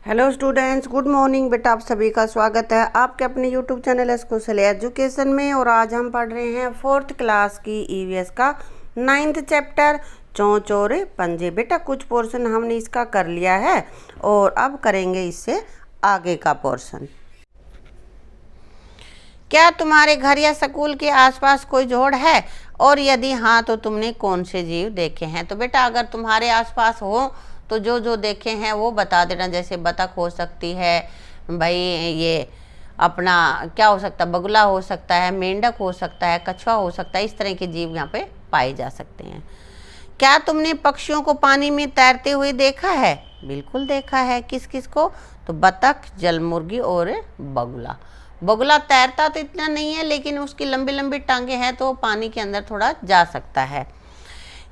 Hello students, good morning बेटा। आप सभी का स्वागत है आपके अपने यूट्यूब चैनल स्कूल एजुकेशन में। और आज हम पढ़ रहे हैं 4th क्लास की ईवीएस का 9th चैप्टर चोंच और पंजे। बेटा कुछ पोर्शन हमने इसका कर लिया है और अब करेंगे इससे आगे का पोर्शन। क्या तुम्हारे घर या स्कूल के आसपास कोई जोड़ है, और यदि हाँ तो तुमने कौन से जीव देखे हैं? तो बेटा अगर तुम्हारे आसपास हो तो जो जो देखे हैं वो बता देना। जैसे बतख हो सकती है भाई, ये अपना क्या हो सकता है, बगुला हो सकता है, मेंढक हो सकता है, कछुआ हो सकता है। इस तरह के जीव यहाँ पे पाए जा सकते हैं। क्या तुमने पक्षियों को पानी में तैरते हुए देखा है? बिल्कुल देखा है। किस किस को? तो बतख, जलमुर्गी और बगुला। बगुला तैरता तो इतना नहीं है, लेकिन उसकी लंबी लंबी टांगे हैं तो पानी के अंदर थोड़ा जा सकता है।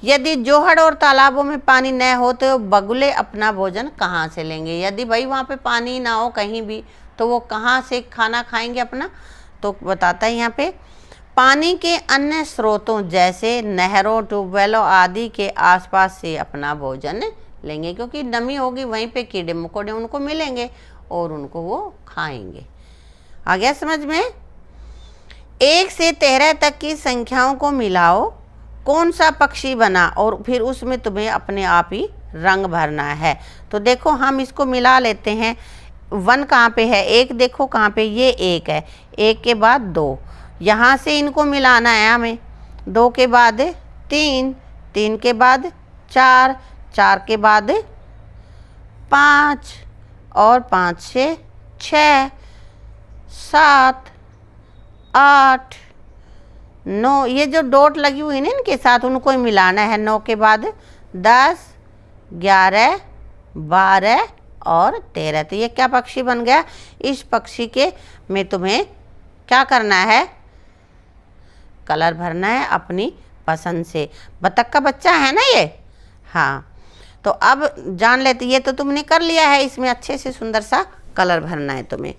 यदि जोहड़ और तालाबों में पानी न हो तो बगुले अपना भोजन कहाँ से लेंगे? यदि भाई वहाँ पे पानी ना हो कहीं भी तो वो कहाँ से खाना खाएंगे अपना? तो बताता है यहाँ पे, पानी के अन्य स्रोतों जैसे नहरों, ट्यूबवेलों आदि के आसपास से अपना भोजन लेंगे, क्योंकि नमी होगी वहीं पे कीड़े मकोड़े उनको मिलेंगे और उनको वो खाएंगे। आ गया समझ में? 1 से 13 तक की संख्याओं को मिलाओ, कौन सा पक्षी बना, और फिर उसमें तुम्हें अपने आप ही रंग भरना है। तो देखो हम इसको मिला लेते हैं। 1 कहाँ पे है? 1 देखो कहाँ पे, ये 1 है। 1 के बाद 2, यहाँ से इनको मिलाना है हमें। 2 के बाद 3, 3 के बाद 4, 4 के बाद 5 और 5 से 6, 7, 8, 9। ये जो डॉट लगी हुई है ना इनके साथ उनको ही मिलाना है। 9 के बाद 10, 11, 12 और 13। तो ये क्या पक्षी बन गया? इस पक्षी के में तुम्हें क्या करना है? कलर भरना है अपनी पसंद से। बतख का बच्चा है ना ये। हाँ, तो अब जान लेते, ये तो तुमने कर लिया है। इसमें अच्छे से सुंदर सा कलर भरना है तुम्हें।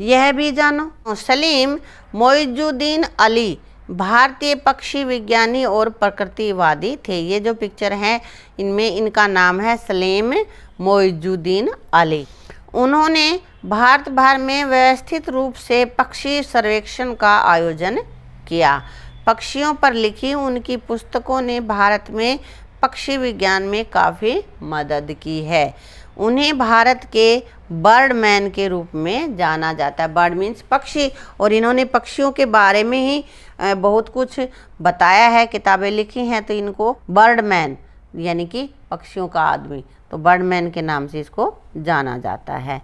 यह भी जानो, सलीम मोइजुद्दीन अली भारतीय पक्षी विज्ञानी और प्रकृतिवादी थे। ये जो पिक्चर है इनमें इनका नाम है सलीम मोइजुद्दीन अली। उन्होंने भारत भर में व्यवस्थित रूप से पक्षी सर्वेक्षण का आयोजन किया। पक्षियों पर लिखी उनकी पुस्तकों ने भारत में पक्षी विज्ञान में काफ़ी मदद की है। उन्हें भारत के बर्डमैन के रूप में जाना जाता है। बर्ड मीन्स पक्षी, और इन्होंने पक्षियों के बारे में ही बहुत कुछ बताया है, किताबें लिखी हैं। तो इनको बर्डमैन यानी कि पक्षियों का आदमी, तो बर्डमैन के नाम से इसको जाना जाता है।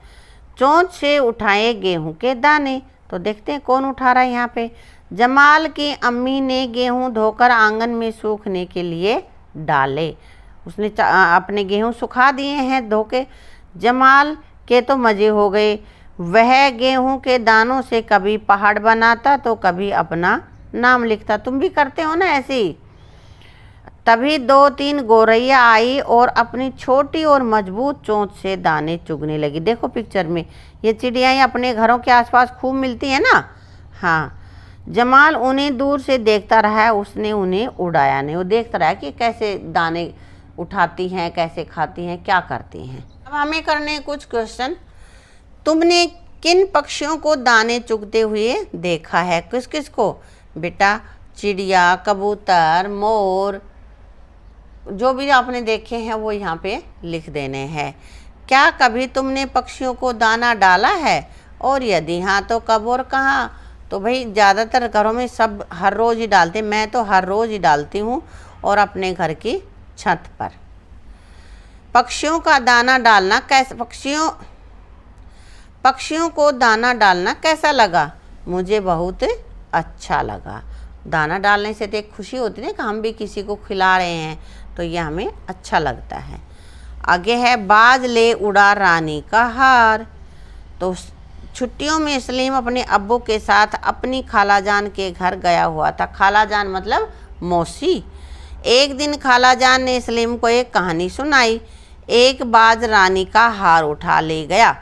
चोंच से उठाए गेहूं के दाने। तो देखते हैं कौन उठा रहा है यहाँ पे। जमाल की अम्मी ने गेहूं धोकर आंगन में सूखने के लिए डाले। उसने अपने गेहूं सुखा दिए हैं धो के। जमाल के तो मज़े हो गए। वह गेहूं के दानों से कभी पहाड़ बनाता तो कभी अपना नाम लिखता। तुम भी करते हो ना ऐसे ही। तभी 2-3 गौरैया आई और अपनी छोटी और मजबूत चोंच से दाने चुगने लगी। देखो पिक्चर में ये चिड़ियाँ अपने घरों के आसपास खूब मिलती है ना। हाँ, जमाल उन्हें दूर से देखता रहा, उसने उन्हें उड़ाया नहीं। वो देखता रहा कि कैसे दाने उठाती हैं, कैसे खाती हैं, क्या करती हैं। अब हमें करने कुछ क्वेश्चन। तुमने किन पक्षियों को दाने चुगते हुए देखा है? किस किस को? बेटा चिड़िया, कबूतर, मोर, जो भी आपने देखे हैं वो यहाँ पे लिख देने हैं। क्या कभी तुमने पक्षियों को दाना डाला है, और यदि हाँ तो कब और कहाँ? तो भाई ज़्यादातर घरों में सब हर रोज़ ही डालते। मैं तो हर रोज़ ही डालती हूँ, और अपने घर की छत पर। पक्षियों का दाना डालना कैसा, पक्षियों को दाना डालना कैसा लगा? मुझे बहुत अच्छा लगा। दाना डालने से तो एक खुशी होती है कि हम भी किसी को खिला रहे हैं, तो यह हमें अच्छा लगता है। आगे है, बाज ले उड़ा रानी का हार। तो छुट्टियों में सलीम अपने अब्बू के साथ अपनी खालाजान के घर गया हुआ था। खालाजान मतलब मौसी। एक दिन खालाजान ने सलीम को एक कहानी सुनाई। एक बाज रानी का हार उठा ले गया।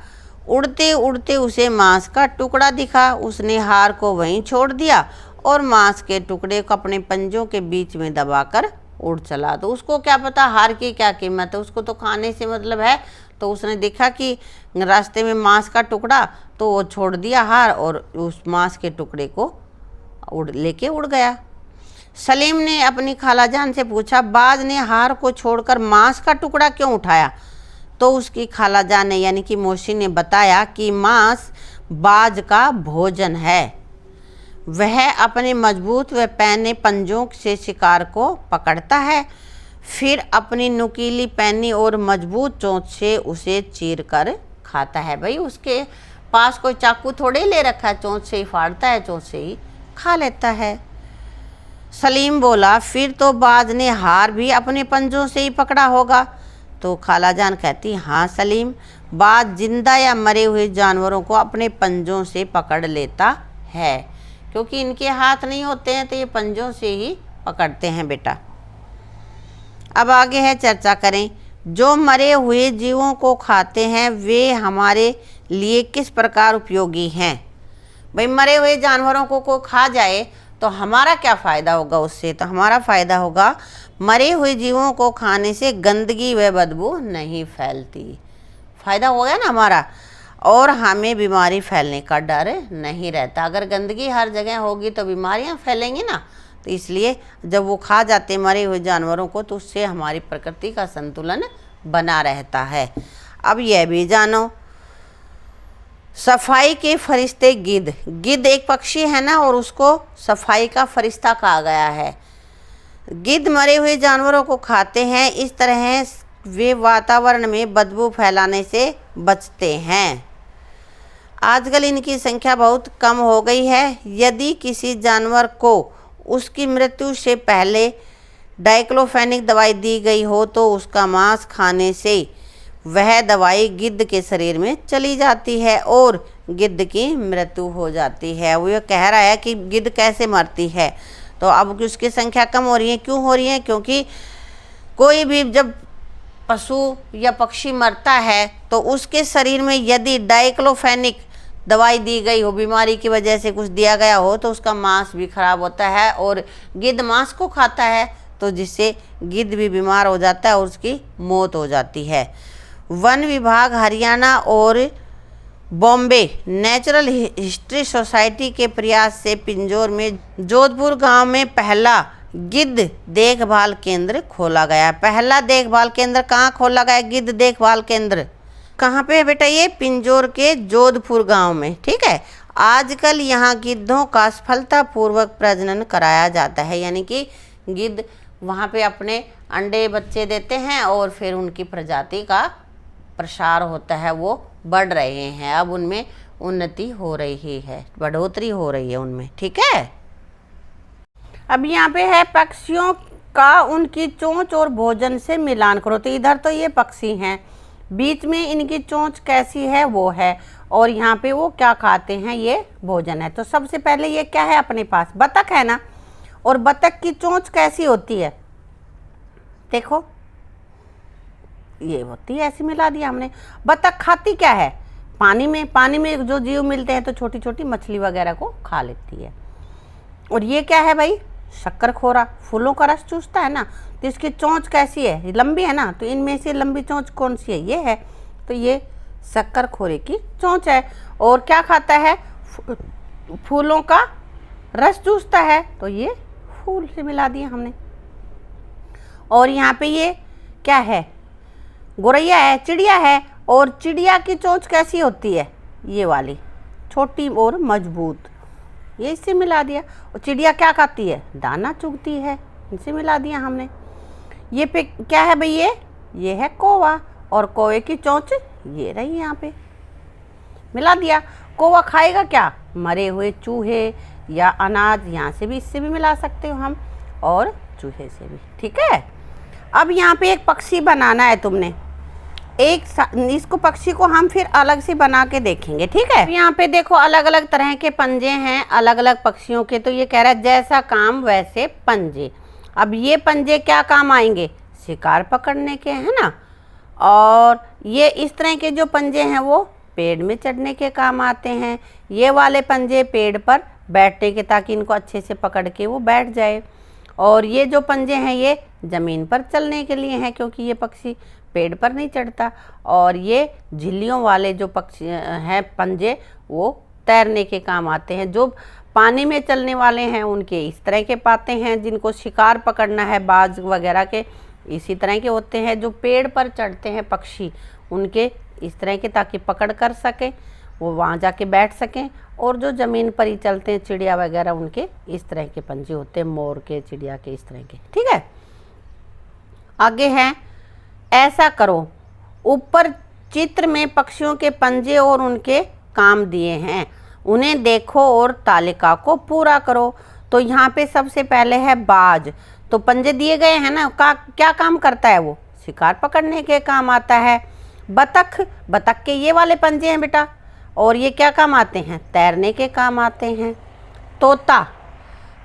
उड़ते उड़ते उसे मांस का टुकड़ा दिखा। उसने हार को वहीं छोड़ दिया और मांस के टुकड़े को अपने पंजों के बीच में दबाकर उड़ चला। तो उसको क्या पता हार की क्या कीमत है, उसको तो खाने से मतलब है, तो उसने देखा कि रास्ते में मांस का टुकड़ा, तो वो छोड़ दिया हार और उस मांस के टुकड़े को लेके उड़ गया। सलीम ने अपनी खालाजान से पूछा, बाज ने हार को छोड़कर मांस का टुकड़ा क्यों उठाया? तो उसकी खालाजान ने यानी कि मौसी ने बताया कि मांस बाज का भोजन है। वह अपने मजबूत व पैने पंजों से शिकार को पकड़ता है, फिर अपनी नुकीली पैनी और मजबूत चोंच से उसे चीर कर खाता है। भाई उसके पास कोई चाकू थोड़े ले रखा है, चोंच से ही फाड़ता है, चोंच से ही खा लेता है। सलीम बोला, फिर तो बाज ने हार भी अपने पंजों से ही पकड़ा होगा। तो खालाजान कहती, हाँ सलीम, बाज जिंदा या मरे हुए जानवरों को अपने पंजों से पकड़ लेता है, क्योंकि इनके हाथ नहीं होते हैं तो ये पंजों से ही पकड़ते हैं बेटा। अब आगे है, चर्चा करें। जो मरे हुए जीवों को खाते हैं वे हमारे लिए किस प्रकार उपयोगी हैं? भाई मरे हुए जानवरों को खा जाए तो हमारा क्या फ़ायदा होगा उससे? तो हमारा फ़ायदा होगा, मरे हुए जीवों को खाने से गंदगी व बदबू नहीं फैलती। फ़ायदा हो गया ना हमारा, और हमें बीमारी फैलने का डर नहीं रहता। अगर गंदगी हर जगह होगी तो बीमारियां फैलेंगी ना, तो इसलिए जब वो खा जाते मरे हुए जानवरों को तो उससे हमारी प्रकृति का संतुलन बना रहता है। अब यह भी जानो, सफाई के फरिश्ते गिद्ध। गिद्ध एक पक्षी है ना, और उसको सफाई का फरिश्ता कहा गया है। गिद्ध मरे हुए जानवरों को खाते हैं, इस तरह वे वातावरण में बदबू फैलाने से बचते हैं। आजकल इनकी संख्या बहुत कम हो गई है। यदि किसी जानवर को उसकी मृत्यु से पहले डाइक्लोफेनिक दवाई दी गई हो तो उसका मांस खाने से वह दवाई गिद्ध के शरीर में चली जाती है और गिद्ध की मृत्यु हो जाती है। वो ये कह रहा है कि गिद्ध कैसे मरती है, तो अब उसकी संख्या कम हो रही है। क्यों हो रही है? क्योंकि कोई भी जब पशु या पक्षी मरता है तो उसके शरीर में यदि डाइक्लोफेनिक दवाई दी गई हो, बीमारी की वजह से कुछ दिया गया हो, तो उसका मांस भी खराब होता है और गिद्ध मांस को खाता है, तो जिससे गिद्ध भी बीमार हो जाता है और उसकी मौत हो जाती है। वन विभाग हरियाणा और बॉम्बे नेचुरल हिस्ट्री सोसाइटी के प्रयास से पिंजौर में जोधपुर गांव में पहला गिद्ध देखभाल केंद्र खोला गया। पहला देखभाल केंद्र कहाँ खोला गया? गिद्ध देखभाल केंद्र कहाँ पे है बेटा? ये पिंजौर के जोधपुर गांव में, ठीक है। आजकल यहाँ गिद्धों का सफलतापूर्वक प्रजनन कराया जाता है, यानी कि गिद्ध वहाँ पे अपने अंडे बच्चे देते हैं और फिर उनकी प्रजाति का प्रसार होता है, वो बढ़ रहे हैं। अब उनमें उन्नति हो रही है, बढ़ोतरी हो रही है उनमें, ठीक है। अब यहाँ पे है पक्षियों का उनकी चोंच और भोजन से मिलान करो। तो इधर तो ये पक्षी हैं, बीच में इनकी चोंच कैसी है वो है, और यहाँ पे वो क्या खाते हैं, ये भोजन है। तो सबसे पहले ये क्या है अपने पास? बतख है ना, और बतख की चोंच कैसी होती है? देखो ये होती है, ऐसी मिला दिया हमने। बतख खाती क्या है? पानी में, पानी में जो जीव मिलते हैं तो छोटी छोटी मछली वगैरह को खा लेती है। और ये क्या है भाई? शक्करखोरा, फूलों का रस चूसता है ना, तो इसकी चोंच कैसी है? लंबी है ना, तो इनमें से लंबी चोंच कौन सी है? ये है, तो ये शक्करखोरे की चोंच है। और क्या खाता है? फूलों का रस चूसता है, तो ये फूल से मिला दिया हमने। और यहाँ पे ये क्या है? गोरैया है, चिड़िया है, और चिड़िया की चोंच कैसी होती है? ये वाली, छोटी और मजबूत, ये इससे मिला दिया। और चिड़िया क्या खाती है? दाना चुगती है, इनसे मिला दिया हमने। ये पे क्या है भाई? ये है कौवा, और कौवे की चोंच ये रही, यहाँ पे मिला दिया। कौवा खाएगा क्या? मरे हुए चूहे या अनाज, यहाँ से भी, इससे भी मिला सकते हो हम, और चूहे से भी, ठीक है। अब यहाँ पे एक पक्षी बनाना है तुमने, इसको पक्षी को हम फिर अलग से बना के देखेंगे, ठीक है। यहाँ पे देखो अलग अलग तरह के पंजे हैं अलग अलग पक्षियों के। तो ये कह रहा है जैसा काम वैसे पंजे। अब ये पंजे क्या काम आएंगे? शिकार पकड़ने के, है ना। और ये इस तरह के जो पंजे हैं वो पेड़ में चढ़ने के काम आते हैं। ये वाले पंजे पेड़ पर बैठने के, ताकि इनको अच्छे से पकड़ के वो बैठ जाए। और ये जो पंजे हैं ये ज़मीन पर चलने के लिए हैं, क्योंकि ये पक्षी पेड़ पर नहीं चढ़ता। और ये झिल्लियों वाले जो पक्षी हैं पंजे, वो तैरने के काम आते हैं। जो पानी में चलने वाले हैं उनके इस तरह के पाते हैं, जिनको शिकार पकड़ना है बाज वगैरह के इसी तरह के होते हैं। जो पेड़ पर चढ़ते हैं पक्षी उनके इस तरह के, ताकि पकड़ कर सकें, वो वहाँ जाके बैठ सकें। और जो ज़मीन पर ही चलते हैं चिड़िया वगैरह, उनके इस तरह के पंजे होते हैं, मोर के, चिड़िया के, इस तरह के। ठीक है, आगे है ऐसा करो। ऊपर चित्र में पक्षियों के पंजे और उनके काम दिए हैं, उन्हें देखो और तालिका को पूरा करो। तो यहाँ पे सबसे पहले है बाज। तो पंजे दिए गए हैं ना, क्या काम करता है वो? शिकार पकड़ने के काम आता है। बतख, बतख के ये वाले पंजे हैं बेटा, और ये क्या काम आते हैं? तैरने के काम आते हैं। तोता,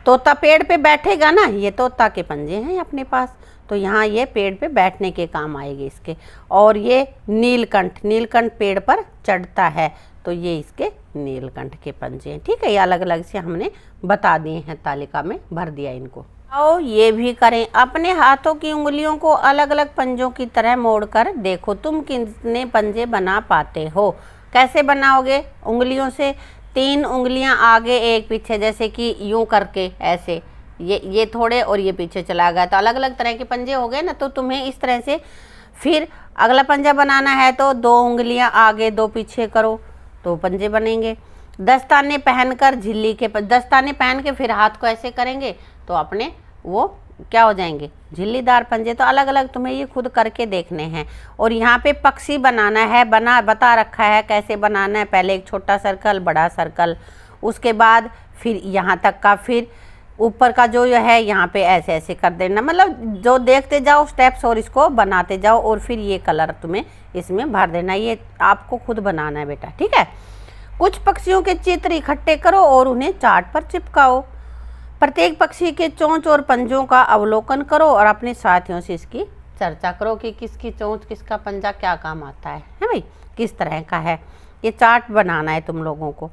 तोता पेड़ पे बैठेगा ना, ये तोता के पंजे हैं अपने पास, तो यहाँ ये पेड़ पे बैठने के काम आएंगे इसके। और ये नीलकंठ, नीलकंठ पेड़ पर चढ़ता है, तो ये इसके नीलकंठ के पंजे हैं। ठीक है, ये अलग अलग से हमने बता दिए हैं, तालिका में भर दिया इनको। आओ ये भी करें। अपने हाथों की उंगलियों को अलग अलग पंजों की तरह मोड़कर देखो तुम कितने पंजे बना पाते हो। कैसे बनाओगे? उंगलियों से 3 उंगलियां आगे एक पीछे, जैसे कि यूं करके ऐसे, ये थोड़े और ये पीछे चला गया, तो अलग अलग तरह के पंजे हो गए ना। तो तुम्हें इस तरह से फिर अगला पंजा बनाना है तो 2 उंगलियां आगे 2 पीछे करो तो पंजे बनेंगे। दस्ताने पहनकर झिल्ली के दस्ताने पहन के फिर हाथ को ऐसे करेंगे तो अपने वो क्या हो जाएंगे? झिल्लीदार पंजे। तो अलग अलग तुम्हें ये खुद करके देखने हैं। और यहाँ पे पक्षी बनाना है, बता रखा है कैसे बनाना है। पहले एक छोटा सर्कल, बड़ा सर्कल, उसके बाद फिर यहाँ तक का, फिर ऊपर का जो है यहाँ पे ऐसे ऐसे कर देना। मतलब जो देखते जाओ स्टेप्स और इसको बनाते जाओ, और फिर ये कलर तुम्हें इसमें भर देना। ये आपको खुद बनाना है बेटा। ठीक है, कुछ पक्षियों के चित्र इकट्ठे करो और उन्हें चार्ट पर चिपकाओ। प्रत्येक पक्षी के चोंच और पंजों का अवलोकन करो और अपने साथियों से इसकी चर्चा करो कि किसकी चोंच, किसका पंजा क्या काम आता है भाई, किस तरह का है। ये चार्ट बनाना है तुम लोगों को।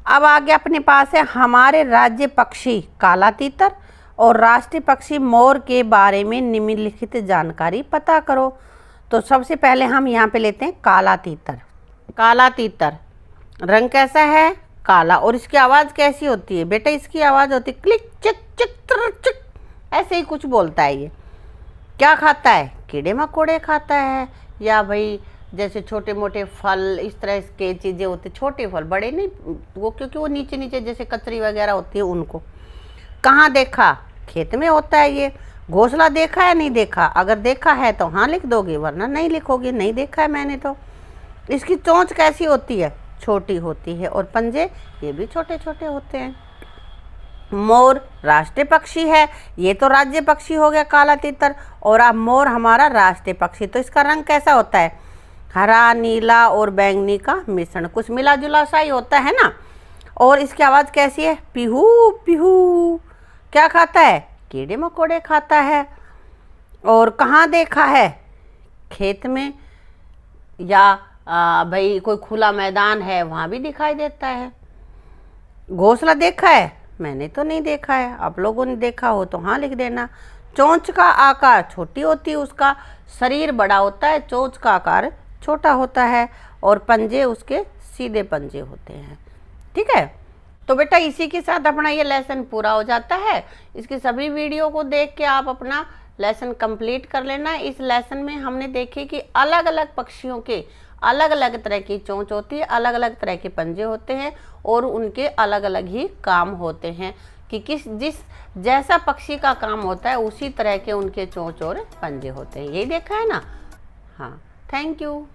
अब आगे अपने पास है हमारे राज्य पक्षी काला तीतर और राष्ट्रीय पक्षी मोर के बारे में निम्नलिखित जानकारी पता करो। तो सबसे पहले हम यहाँ पे लेते हैं काला तीतर। काला तीतर रंग कैसा है? काला। और इसकी आवाज़ कैसी होती है बेटा? इसकी आवाज़ होती है क्लिक चिक चिक चिक, ऐसे ही कुछ बोलता है। ये क्या खाता है? कीड़े मकोड़े खाता है, या भाई जैसे छोटे मोटे फल, इस तरह के चीज़ें होती, छोटे फल, बड़े नहीं वो, क्योंकि वो नीचे नीचे जैसे कचरी वगैरह होती है उनको। कहाँ देखा? खेत में होता है ये। घोंसला देखा है नहीं देखा? अगर देखा है तो हाँ लिख दोगे, वरना नहीं लिखोगे, नहीं देखा है मैंने तो। इसकी चोंच कैसी होती है? छोटी होती है। और पंजे ये भी छोटे छोटे होते हैं। मोर राष्ट्रीय पक्षी है, ये तो राज्य पक्षी हो गया काला तीतर, और अब मोर हमारा राष्ट्रीय पक्षी। तो इसका रंग कैसा होता है? हरा, नीला और बैंगनी का मिश्रण, कुछ मिला जुला सा ही होता है ना। और इसकी आवाज़ कैसी है? पिहू पिहू। क्या खाता है? कीड़े मकोड़े खाता है। और कहाँ देखा है? खेत में, या भाई कोई खुला मैदान है वहाँ भी दिखाई देता है। घोंसला देखा है? मैंने तो नहीं देखा है, आप लोगों ने देखा हो तो हाँ लिख देना। चोंच का आकार छोटी होती है, उसका शरीर बड़ा होता है, चोंच का आकार छोटा होता है, और पंजे उसके सीधे पंजे होते हैं। ठीक है, तो बेटा इसी के साथ अपना ये लेसन पूरा हो जाता है। इसकी सभी वीडियो को देख के आप अपना लेसन कंप्लीट कर लेना। इस लेसन में हमने देखे कि अलग अलग पक्षियों के अलग अलग तरह की चोंच होती है, अलग अलग तरह के पंजे होते हैं, और उनके अलग अलग ही काम होते हैं कि जिस जैसा पक्षी का काम होता है उसी तरह के उनके चोंच और पंजे होते हैं। यही देखा है ना। हाँ, थैंक यू।